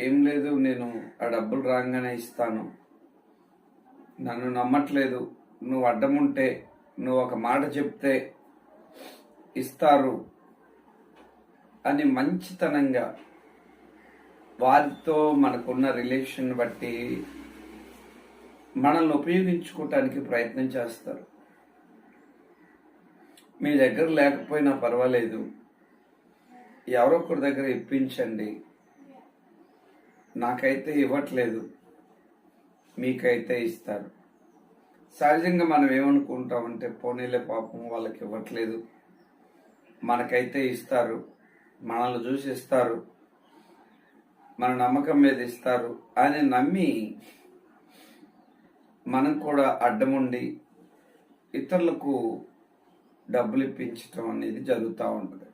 ఏం లేదు, నేను ఆ డబ్బులు రాగానే ఇస్తాను, నన్ను నమ్మట్లేదు, నువ్వు అడ్డముంటే, నువ్వు ఒక మాట చెప్తే ఇస్తారు అని మంచితనంగా వారితో మనకున్న రిలేషన్ బట్టి మనల్ని ఉపయోగించుకోవటానికి ప్రయత్నం చేస్తారు. మీ దగ్గర లేకపోయినా పర్వాలేదు, ఎవరొకరి దగ్గర ఇప్పించండి, నాకైతే ఇవ్వట్లేదు, మీకైతే ఇస్తారు. సహజంగా మనం ఏమనుకుంటామంటే, పోనీలే పాపం వాళ్ళకి ఇవ్వట్లేదు, మనకైతే ఇస్తారు, మనల్ని చూసి ఇస్తారు, మన నమ్మకం మీద ఇస్తారు అని నమ్మి మనం కూడా అడ్డముండి ఇతరులకు డబ్బులు ఇప్పించటం అనేది జరుగుతూ ఉంటుంది.